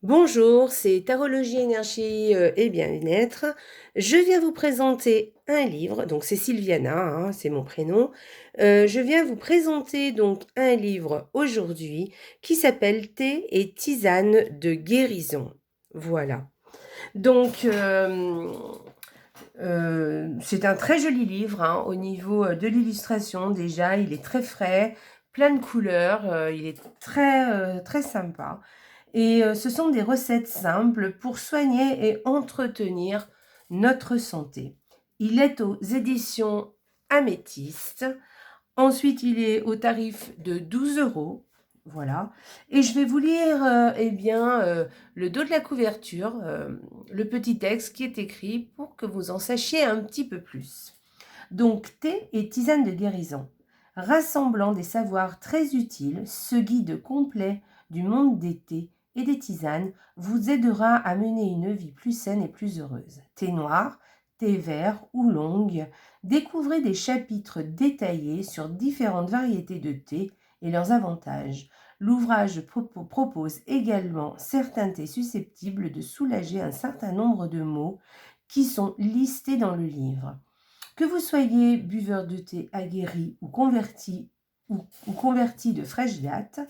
Bonjour, c'est Tarologie, énergie et bien-être. Je viens vous présenter un livre, donc c'est Sylviana, hein, c'est mon prénom. Je viens vous présenter donc un livre aujourd'hui qui s'appelle Thé et tisane de guérison. Voilà. Donc, c'est un très joli livre, hein, au niveau de l'illustration. Déjà, il est très frais, plein de couleurs, il est très sympa. Et ce sont des recettes simples pour soigner et entretenir notre santé. Il est aux éditions Améthyste. Ensuite, il est au tarif de 12 euros. Voilà. Et je vais vous lire le dos de la couverture, le petit texte qui est écrit pour que vous en sachiez un petit peu plus. Donc, thé et tisane de guérison. Rassemblant des savoirs très utiles, ce guide complet du monde des thés et des tisanes vous aidera à mener une vie plus saine et plus heureuse. Thé noir, thé vert ou longue, découvrez des chapitres détaillés sur différentes variétés de thé et leurs avantages. L'ouvrage propose également certains thés susceptibles de soulager un certain nombre de maux qui sont listés dans le livre. Que vous soyez buveur de thé aguerri ou converti de fraîche date,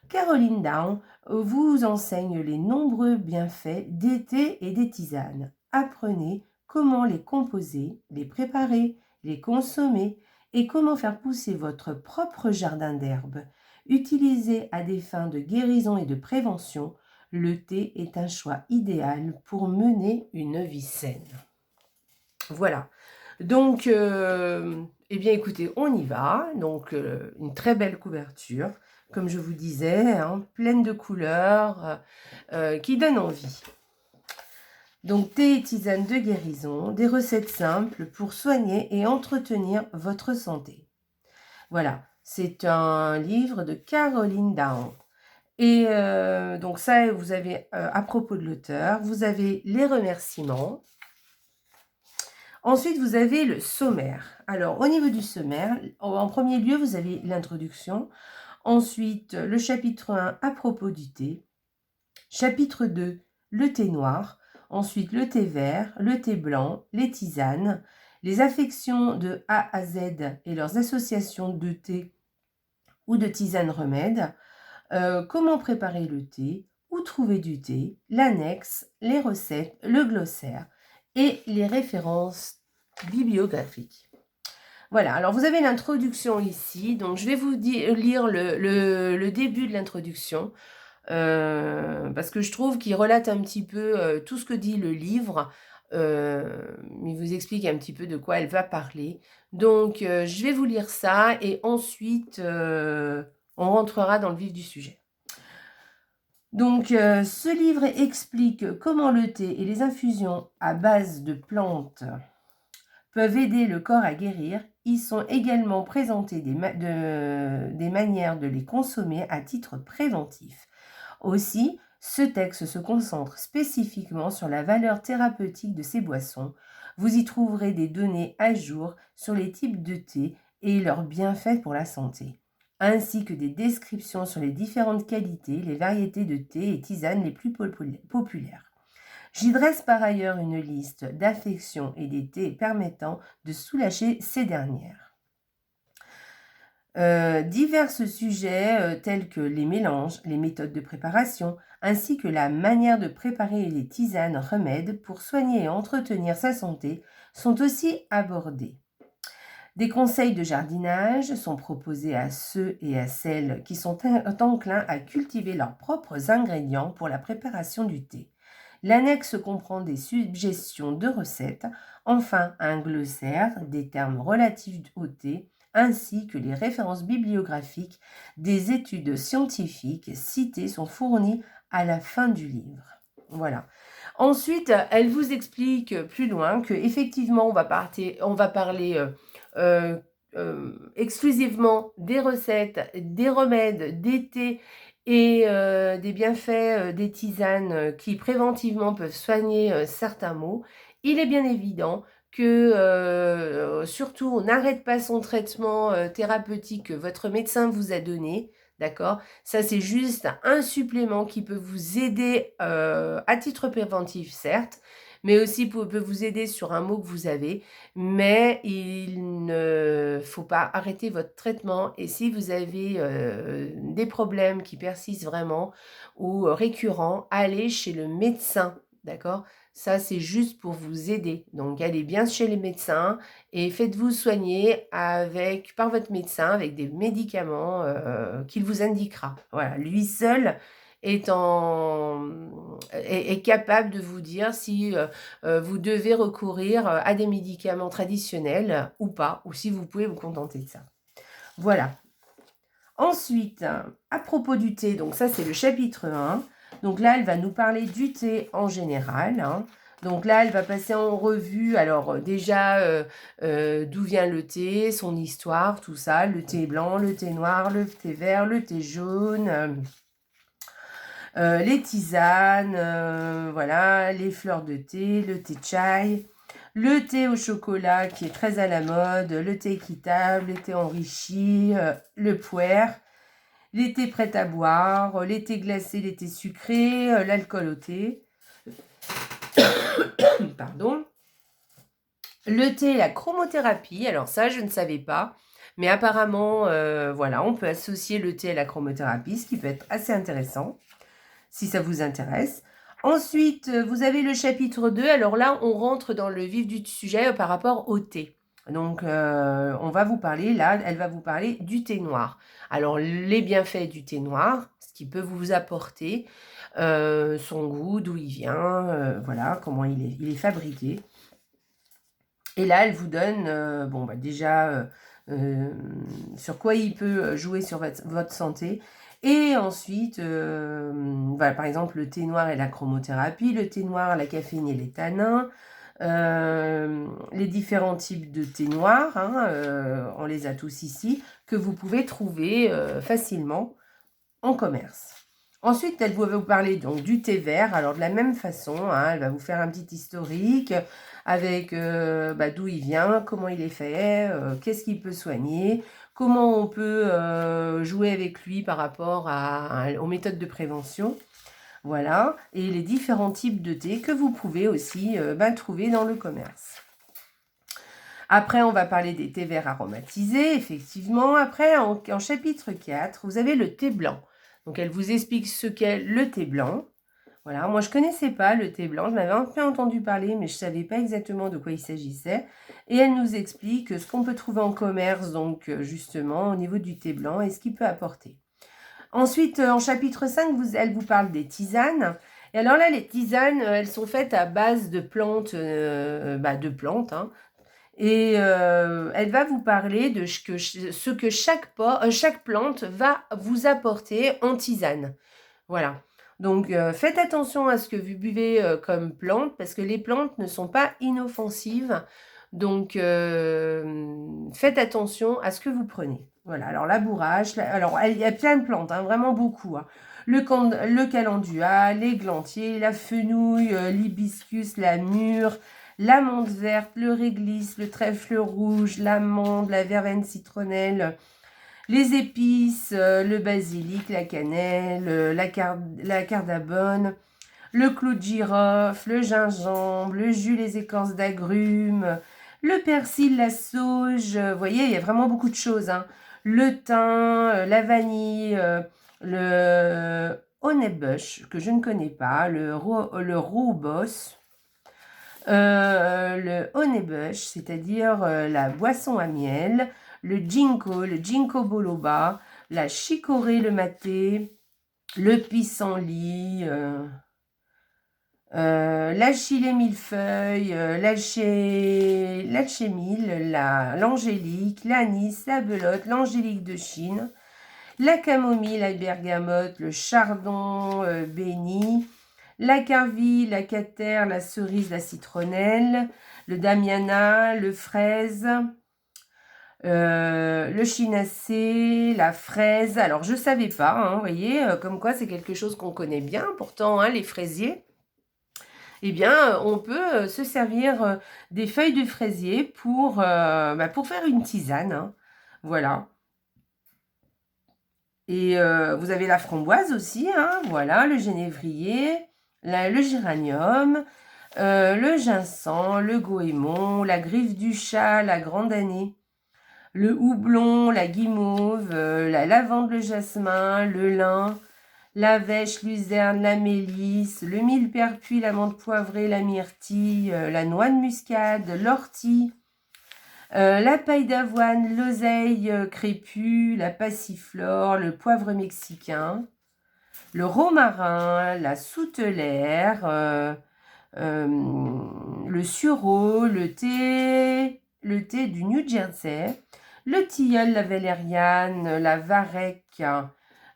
Caroline Down vous enseigne les nombreux bienfaits des thés et des tisanes. Apprenez comment les composer, les préparer, les consommer et comment faire pousser votre propre jardin d'herbes. Utilisé à des fins de guérison et de prévention, le thé est un choix idéal pour mener une vie saine. Voilà. Donc, eh bien écoutez, on y va. Donc, une très belle couverture, comme je vous disais, hein, pleine de couleurs, qui donne envie. Donc, thé et tisane de guérison, des recettes simples pour soigner et entretenir votre santé. Voilà, c'est un livre de Caroline Down. Et donc ça, vous avez, à propos de l'auteur, vous avez les remerciements. Ensuite, vous avez le sommaire. Alors, au niveau du sommaire, en premier lieu, vous avez l'introduction. Ensuite, le chapitre 1 à propos du thé. Chapitre 2, le thé noir. Ensuite, le thé vert, le thé blanc, les tisanes, les affections de A à Z et leurs associations de thé ou de tisane remède. Comment préparer le thé, où trouver du thé, l'annexe, les recettes, le glossaire et les références bibliographiques. Voilà, alors vous avez l'introduction ici, donc je vais vous lire le début de l'introduction, parce que je trouve qu'il relate un petit peu tout ce que dit le livre. Il vous explique un petit peu de quoi elle va parler. Donc, je vais vous lire ça et ensuite, on rentrera dans le vif du sujet. Donc, ce livre explique comment le thé et les infusions à base de plantes peuvent aider le corps à guérir. Ils sont également présentés des manières de les consommer à titre préventif. Aussi, ce texte se concentre spécifiquement sur la valeur thérapeutique de ces boissons. Vous y trouverez des données à jour sur les types de thé et leurs bienfaits pour la santé, ainsi que des descriptions sur les différentes qualités, les variétés de thé et tisanes les plus populaires. J'y dresse par ailleurs une liste d'affections et des thés permettant de soulager ces dernières. Divers sujets tels que les mélanges, les méthodes de préparation, ainsi que la manière de préparer les tisanes remèdes pour soigner et entretenir sa santé sont aussi abordés. Des conseils de jardinage sont proposés à ceux et à celles qui sont enclins à cultiver leurs propres ingrédients pour la préparation du thé. L'annexe comprend des suggestions de recettes, enfin un glossaire, des termes relatifs au thé, ainsi que les références bibliographiques des études scientifiques citées sont fournies à la fin du livre. Voilà. Ensuite, elle vous explique plus loin que effectivement, on va parler exclusivement des recettes, des remèdes, des thés et des bienfaits des tisanes qui préventivement peuvent soigner certains maux. Il est bien évident que surtout on n'arrête pas son traitement thérapeutique que votre médecin vous a donné. d'accord? Ça, c'est juste un supplément qui peut vous aider à titre préventif, certes, mais aussi peut vous aider sur un mot que vous avez, mais il ne faut pas arrêter votre traitement. Et si vous avez des problèmes qui persistent vraiment ou récurrents, allez chez le médecin, d'accord? Ça, c'est juste pour vous aider. Donc, allez bien chez les médecins et faites-vous soigner par votre médecin avec des médicaments qu'il vous indiquera. Voilà, lui seul est capable de vous dire si vous devez recourir à des médicaments traditionnels ou pas, ou si vous pouvez vous contenter de ça. Voilà. Ensuite, à propos du thé, donc ça c'est le chapitre 1. Donc là, elle va nous parler du thé en général, hein. Donc là, elle va passer en revue, alors déjà, d'où vient le thé, son histoire, tout ça, le thé blanc, le thé noir, le thé vert, le thé jaune, les tisanes, voilà, les fleurs de thé, le thé chai, le thé au chocolat qui est très à la mode, le thé équitable, le thé enrichi, le puer, les thés prêts à boire, les thés glacés, les thés sucrés, l'alcool au thé. Pardon. Le thé et la chromothérapie, alors ça je ne savais pas, mais apparemment, voilà, on peut associer le thé à la chromothérapie, ce qui peut être assez intéressant, si ça vous intéresse. Ensuite, vous avez le chapitre 2, alors là, on rentre dans le vif du sujet par rapport au thé. Donc, on va vous parler, là, elle va vous parler du thé noir. Alors, les bienfaits du thé noir, ce qui peut vous apporter, son goût, d'où il vient, voilà, comment il est fabriqué. Et là, elle vous donne, bon, bah, déjà, sur quoi il peut jouer sur votre santé. Et ensuite, voilà, par exemple, le thé noir et la chromothérapie, le thé noir, la caféine et les tanins, les différents types de thé noir, hein, on les a tous ici, que vous pouvez trouver facilement en commerce. Ensuite, elle va vous parler donc du thé vert. Alors, de la même façon, hein, elle va vous faire un petit historique avec d'où il vient, comment il est fait, qu'est-ce qu'il peut soigner, comment on peut jouer avec lui par rapport aux méthodes de prévention. Voilà, et les différents types de thé que vous pouvez aussi trouver dans le commerce. Après, on va parler des thés verts aromatisés, effectivement. Après, en chapitre 4, vous avez le thé blanc. Donc, elle vous explique ce qu'est le thé blanc. Voilà, moi, je ne connaissais pas le thé blanc. Je m'avais un peu entendu parler, mais je ne savais pas exactement de quoi il s'agissait. Et elle nous explique ce qu'on peut trouver en commerce, donc, justement, au niveau du thé blanc et ce qu'il peut apporter. Ensuite, en chapitre 5, elle vous parle des tisanes. Et alors là, les tisanes, elles sont faites à base de plantes, hein. Et elle va vous parler de ce que chaque plante va vous apporter en tisane. Voilà. Donc, faites attention à ce que vous buvez comme plante, parce que les plantes ne sont pas inoffensives. Donc, faites attention à ce que vous prenez. Voilà, alors labourage, alors il y a plein de plantes, hein, vraiment beaucoup, hein. Le calendula, l'églantier, la fenouil, l'hibiscus, la mûre, l'amande verte, le réglisse, le trèfle rouge, l'amande, la verveine citronnelle, les épices, le basilic, la cannelle, la cardamone, le clou de girofle, le gingembre, le jus, les écorces d'agrumes, le persil, la sauge. Vous voyez, il y a vraiment beaucoup de choses, hein. Le thym, la vanille, le honeybush, que je ne connais pas, le rooibos, le honeybush, c'est-à-dire la boisson à miel, le ginkgo biloba, la chicorée, le maté, le pissenlit, l'achillée millefeuille, l'alchémille, l'angélique, l'anis, la belote, l'angélique de Chine, la camomille, la bergamote, le chardon béni, la carville, la catère, la cerise, la citronnelle, le damiana, le fraise, le chinacée, la fraise. Alors, je ne savais pas, hein, vous voyez, comme quoi c'est quelque chose qu'on connaît bien. Pourtant, hein, les fraisiers, eh bien, on peut se servir des feuilles de fraisier pour faire une tisane, hein. Voilà. Et vous avez la framboise aussi, hein, voilà, le genévrier, le géranium, le ginseng, le goémon, la griffe du chat, la grande année, le houblon, la guimauve, la lavande, le jasmin, le lin, la vêche, luzerne, la mélisse, le millepertuis, la menthe poivrée, la myrtille, la noix de muscade, l'ortie, la paille d'avoine, l'oseille crépue, la passiflore, le poivre mexicain, le romarin, la soutelère, le sureau, le thé du New Jersey, le tilleul, la valériane, la varech,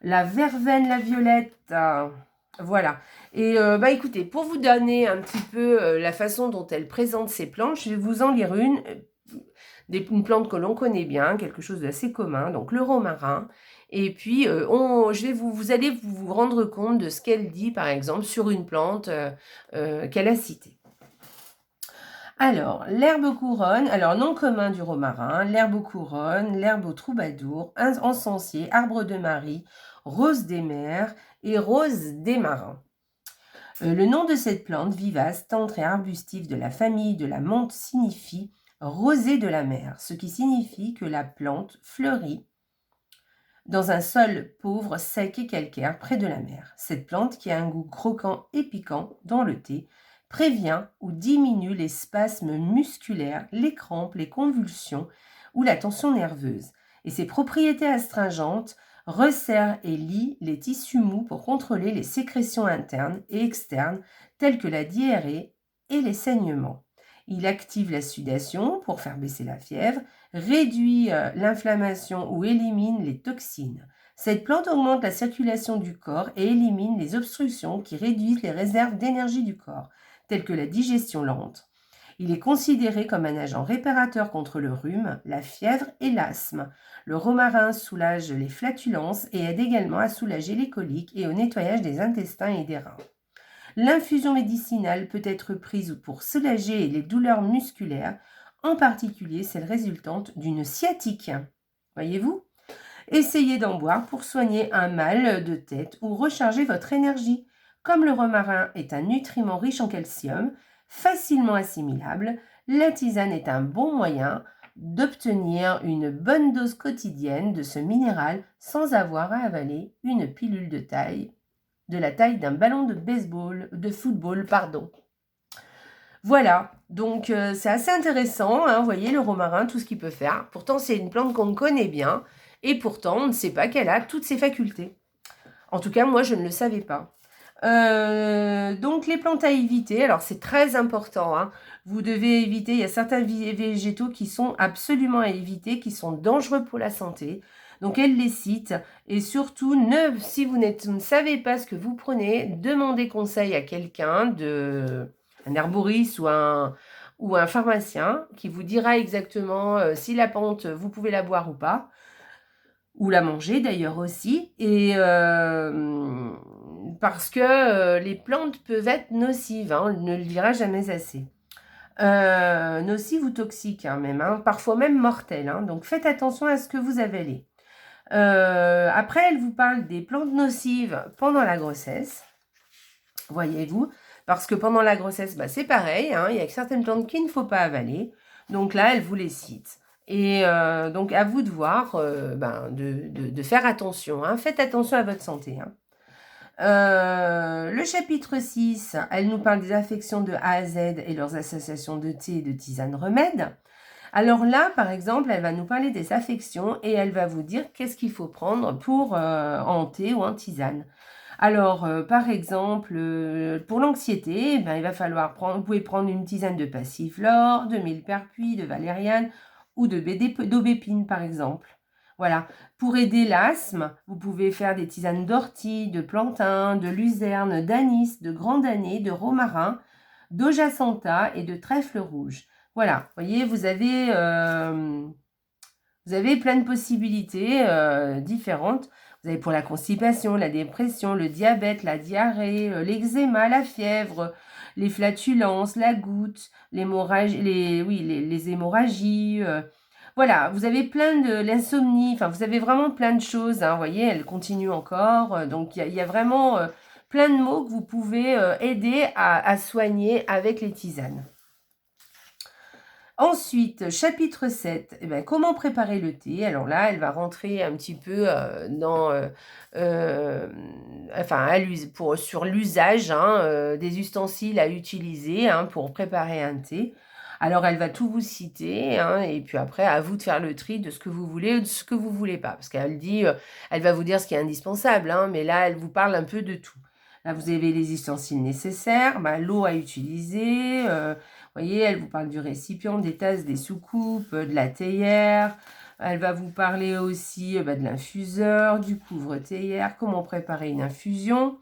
la verveine, la violette. Voilà. Et écoutez, pour vous donner un petit peu la façon dont elle présente ses plantes, je vais vous en lire une plante que l'on connaît bien, quelque chose d'assez commun, donc le romarin. Et puis, vous allez vous rendre compte de ce qu'elle dit, par exemple, sur une plante qu'elle a citée. Alors, l'herbe couronne, alors nom commun du romarin, l'herbe couronne, l'herbe au troubadour, encensier, arbre de Marie, rose des mers et rose des marins. Le nom de cette plante vivace, tendre et arbustive de la famille de la menthe signifie rosée de la mer, ce qui signifie que la plante fleurit dans un sol pauvre, sec et calcaire près de la mer. Cette plante, qui a un goût croquant et piquant dans le thé, prévient ou diminue les spasmes musculaires, les crampes, les convulsions ou la tension nerveuse. Et ses propriétés astringentes resserrent et lient les tissus mous pour contrôler les sécrétions internes et externes telles que la diarrhée et les saignements. Il active la sudation pour faire baisser la fièvre, réduit l'inflammation ou élimine les toxines. Cette plante augmente la circulation du corps et élimine les obstructions qui réduisent les réserves d'énergie du corps, telles que la digestion lente. Il est considéré comme un agent réparateur contre le rhume, la fièvre et l'asthme. Le romarin soulage les flatulences et aide également à soulager les coliques et au nettoyage des intestins et des reins. L'infusion médicinale peut être prise pour soulager les douleurs musculaires, en particulier celles résultantes d'une sciatique. Voyez-vous ? Essayez d'en boire pour soigner un mal de tête ou recharger votre énergie. Comme le romarin est un nutriment riche en calcium, facilement assimilable, la tisane est un bon moyen d'obtenir une bonne dose quotidienne de ce minéral sans avoir à avaler une pilule de la taille d'un ballon de football. Voilà, donc c'est assez intéressant, hein, vous voyez, le romarin, tout ce qu'il peut faire. Pourtant, c'est une plante qu'on connaît bien, et pourtant, on ne sait pas qu'elle a toutes ses facultés. En tout cas, moi, je ne le savais pas. Donc, les plantes à éviter, alors c'est très important, hein. Vous devez éviter, il y a certains végétaux qui sont absolument à éviter, qui sont dangereux pour la santé. Donc, elle les cite. Et surtout, si vous ne savez pas ce que vous prenez, demandez conseil à quelqu'un, un herboriste ou un pharmacien, qui vous dira exactement si la plante, vous pouvez la boire ou pas. Ou la manger d'ailleurs aussi. Et parce que les plantes peuvent être nocives, hein, on ne le dira jamais assez. Nocives ou toxiques, hein, même, hein, parfois même mortelles, hein, donc faites attention à ce que vous avalez. Après, elle vous parle des plantes nocives pendant la grossesse, voyez-vous, parce que pendant la grossesse, c'est pareil, hein, il y a certaines plantes qu'il ne faut pas avaler, donc là, elle vous les cite. Et donc, à vous de voir, de faire attention, hein, faites attention à votre santé, hein. Le chapitre 6, elle nous parle des affections de A à Z et leurs associations de thé et de tisane remède. Alors là, par exemple, elle va nous parler des affections et elle va vous dire qu'est-ce qu'il faut prendre en thé ou en tisane. Alors, par exemple, pour l'anxiété, il va falloir vous pouvez prendre une tisane de passiflore, de millepertuis, de valériane ou d'aubépine, par exemple. Voilà. Pour aider l'asthme, vous pouvez faire des tisanes d'ortie, de plantain, de luzerne, d'anis, de grande année, de romarin, d'ojacenta et de trèfle rouge. Voilà, vous voyez, vous avez plein de possibilités différentes. Vous avez pour la constipation, la dépression, le diabète, la diarrhée, l'eczéma, la fièvre, les flatulences, la goutte, les hémorragies. Voilà, vous avez plein de l'insomnie, enfin, vous avez vraiment plein de choses, hein, vous voyez, elle continue encore. Donc, il y a vraiment plein de mots que vous pouvez aider à soigner avec les tisanes. Ensuite, chapitre 7, eh ben, comment préparer le thé. Alors là, elle va rentrer un petit peu dans, enfin, sur l'usage des ustensiles à utiliser pour préparer un thé. Alors, elle va tout vous citer, et puis après, à vous de faire le tri de ce que vous voulez ou de ce que vous voulez pas. Parce qu'elle dit, elle va vous dire ce qui est indispensable, mais là, elle vous parle un peu de tout. Là, vous avez les ustensiles nécessaires, l'eau à utiliser, vous voyez, elle vous parle du récipient, des tasses, des soucoupes, de la théière. Elle va vous parler aussi de l'infuseur, du couvre-théière, comment préparer une infusion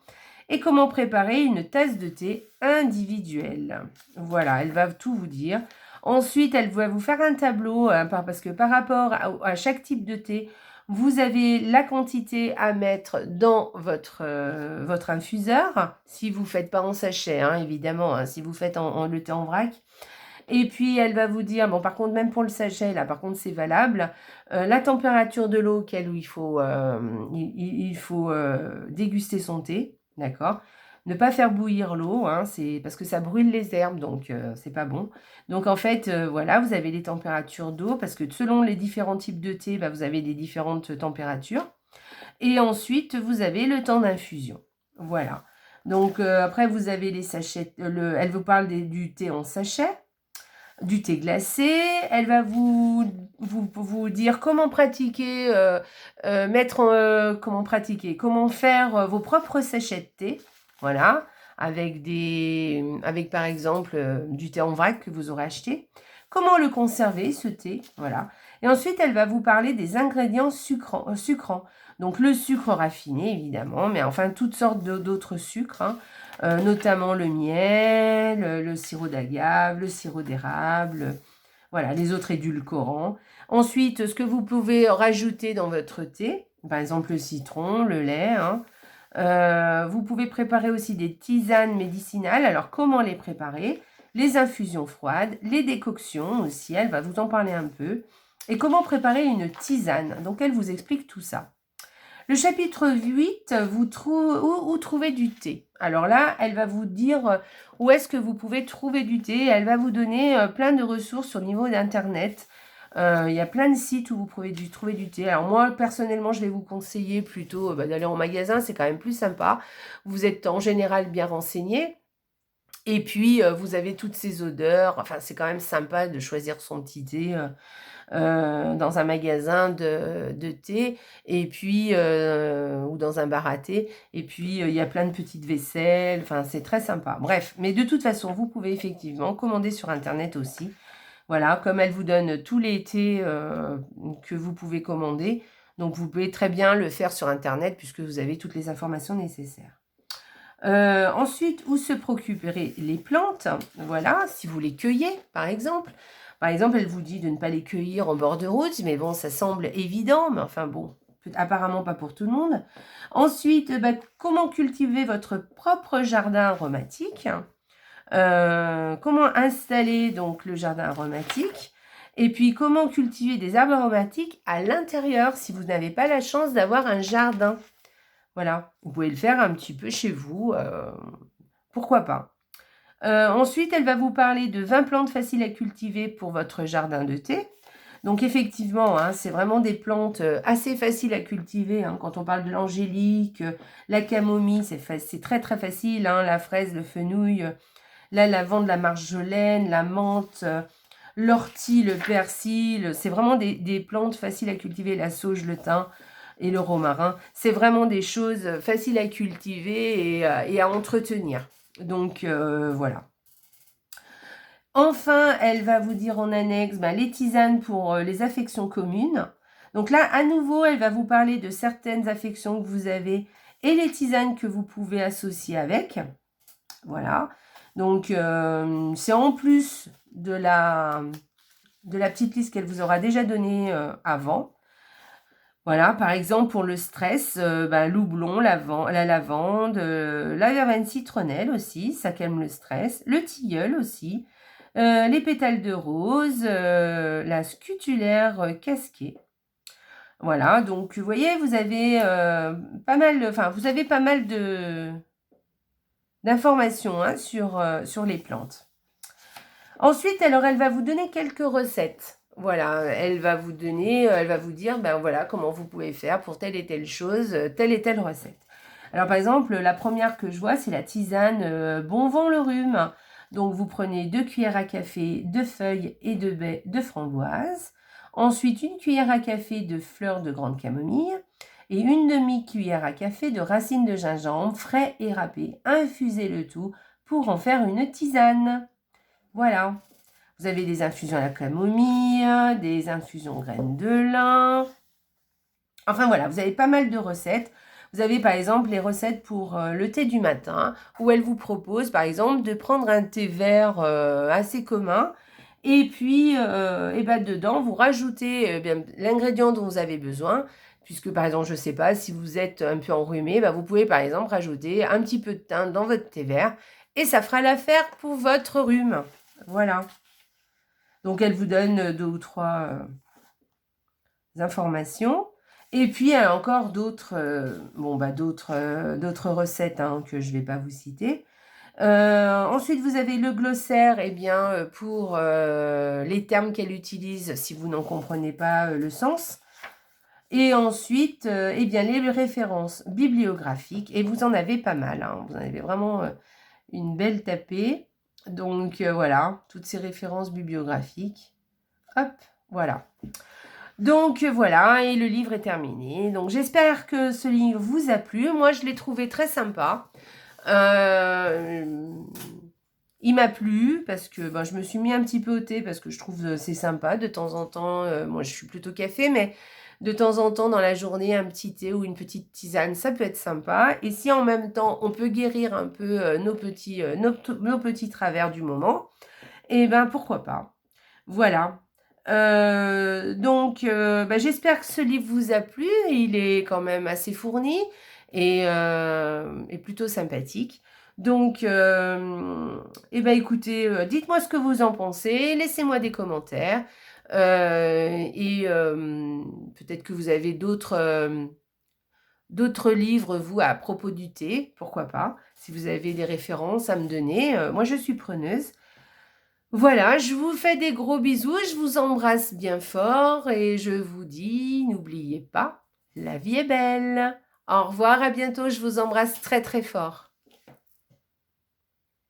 et comment préparer une tasse de thé individuelle. Voilà, elle va tout vous dire. Ensuite, elle va vous faire un tableau, parce que par rapport à chaque type de thé, vous avez la quantité à mettre dans votre infuseur, si vous ne faites pas en sachet, évidemment, si vous faites le thé en vrac. Et puis, elle va vous dire, bon, par contre, même pour le sachet, là, par contre, c'est valable, la température de l'eau auquel il faut déguster son thé, d'accord? Ne pas faire bouillir l'eau, c'est parce que ça brûle les herbes, donc c'est pas bon. Donc, en fait, voilà, vous avez les températures d'eau, parce que selon les différents types de thé, vous avez des différentes températures. Et ensuite, vous avez le temps d'infusion. Voilà. Donc, après, vous avez les sachets. Elle vous parle du thé en sachet, du thé glacé. Elle va vous dire comment pratiquer, comment faire vos propres sachets de thé. Voilà. Avec par exemple, du thé en vrac que vous aurez acheté. Comment le conserver, ce thé. Voilà. Et ensuite, elle va vous parler des ingrédients sucrants. Donc, le sucre raffiné, évidemment, mais enfin, toutes sortes d'autres sucres, notamment le miel, le sirop d'agave, le sirop d'érable, voilà, les autres édulcorants. Ensuite, ce que vous pouvez rajouter dans votre thé, par exemple le citron, le lait. Vous pouvez préparer aussi des tisanes médicinales. Alors, comment les préparer? Les infusions froides, les décoctions aussi, elle va vous en parler un peu. Et comment préparer une tisane. Donc, elle vous explique tout ça. Le chapitre 8, où trouver du thé. Alors là, elle va vous dire où est-ce que vous pouvez trouver du thé. Elle va vous donner plein de ressources au niveau d'Internet. Il y a plein de sites où vous pouvez trouver du thé. Alors moi, personnellement, je vais vous conseiller plutôt d'aller en magasin. C'est quand même plus sympa. Vous êtes en général bien renseigné. Et puis, vous avez toutes ces odeurs. Enfin, c'est quand même sympa de choisir son petit thé dans un magasin de thé, et puis ou dans un bar à thé, et puis il y a plein de petites vaisselles, enfin c'est très sympa. Bref, mais de toute façon, vous pouvez effectivement commander sur Internet aussi. Voilà, comme elle vous donne tous les thés que vous pouvez commander, donc vous pouvez très bien le faire sur Internet puisque vous avez toutes les informations nécessaires. Ensuite, où se procurer les plantes? Voilà, si vous les cueillez, par exemple. Par exemple, elle vous dit de ne pas les cueillir en bord de route, mais bon, ça semble évident, mais enfin bon, apparemment pas pour tout le monde. Ensuite, comment cultiver votre propre jardin aromatique? Comment installer donc le jardin aromatique? Et puis, comment cultiver des arbres aromatiques à l'intérieur si vous n'avez pas la chance d'avoir un jardin? Voilà, vous pouvez le faire un petit peu chez vous, pourquoi pas. Ensuite, elle va vous parler de 20 plantes faciles à cultiver pour votre jardin de thé. Donc effectivement, c'est vraiment des plantes assez faciles à cultiver. Quand on parle de l'angélique, la camomille, c'est très très facile. La fraise, le fenouil, la lavande, la marjolaine, la menthe, l'ortie, le persil. C'est vraiment des plantes faciles à cultiver. La sauge, le thym et le romarin. C'est vraiment des choses faciles à cultiver et à entretenir. Donc, voilà. Enfin, elle va vous dire en annexe les tisanes pour les affections communes. Donc là, à nouveau, elle va vous parler de certaines affections que vous avez et les tisanes que vous pouvez associer avec. Voilà. Donc, c'est en plus de la petite liste qu'elle vous aura déjà donnée avant. Voilà, par exemple, pour le stress, l'houblon, la lavande, la verveine citronnelle aussi, ça calme le stress. Le tilleul aussi. les pétales de rose, la scutulaire casquée. Voilà, donc vous voyez, vous avez pas mal, enfin, vous avez pas mal d'informations hein, sur les plantes. Ensuite, alors, elle va vous donner quelques recettes. Voilà, elle va vous dire, ben voilà, comment vous pouvez faire pour telle et telle chose, telle et telle recette. Alors, par exemple, la première que je vois, c'est la tisane Bon Vent le Rhume. Donc, vous prenez 2 cuillères à café de feuilles et de baies de framboise. Ensuite, 1 cuillère à café de fleurs de grande camomille et 1 demi-cuillère à café de racines de gingembre frais et râpés. Infusez le tout pour en faire une tisane. Voilà. Vous avez des infusions à la camomille, des infusions graines de lin. Enfin voilà, vous avez pas mal de recettes. Vous avez par exemple les recettes pour le thé du matin, où elle vous propose par exemple de prendre un thé vert assez commun. Et puis, dedans, vous rajoutez l'ingrédient dont vous avez besoin. Puisque par exemple, je ne sais pas, si vous êtes un peu enrhumé, vous pouvez par exemple rajouter un petit peu de thym dans votre thé vert. Et ça fera l'affaire pour votre rhume. Voilà. Donc, elle vous donne 2 ou 3 informations. Et puis, elle a encore d'autres d'autres recettes hein, que je ne vais pas vous citer. Ensuite, vous avez le glossaire pour les termes qu'elle utilise si vous n'en comprenez pas le sens. Et ensuite, les références bibliographiques. Et vous en avez pas mal. Hein. Vous en avez vraiment une belle tapée. Donc, voilà, toutes ces références bibliographiques. Hop, voilà. Donc, voilà, et le livre est terminé. Donc, j'espère que ce livre vous a plu. Moi, je l'ai trouvé très sympa. Il m'a plu parce que je me suis mis un petit peu au thé parce que je trouve c'est sympa de temps en temps. Moi, je suis plutôt café, mais de temps en temps dans la journée, un petit thé ou une petite tisane, ça peut être sympa. Et si en même temps, on peut guérir un peu nos petits travers du moment, pourquoi pas. Voilà. J'espère que ce livre vous a plu. Il est quand même assez fourni et plutôt sympathique. Donc, écoutez, dites-moi ce que vous en pensez, laissez-moi des commentaires. Peut-être que vous avez d'autres livres, vous, à propos du thé, pourquoi pas. Si vous avez des références à me donner, moi je suis preneuse. Voilà, je vous fais des gros bisous, je vous embrasse bien fort et je vous dis, n'oubliez pas, la vie est belle. Au revoir, à bientôt, je vous embrasse très très fort.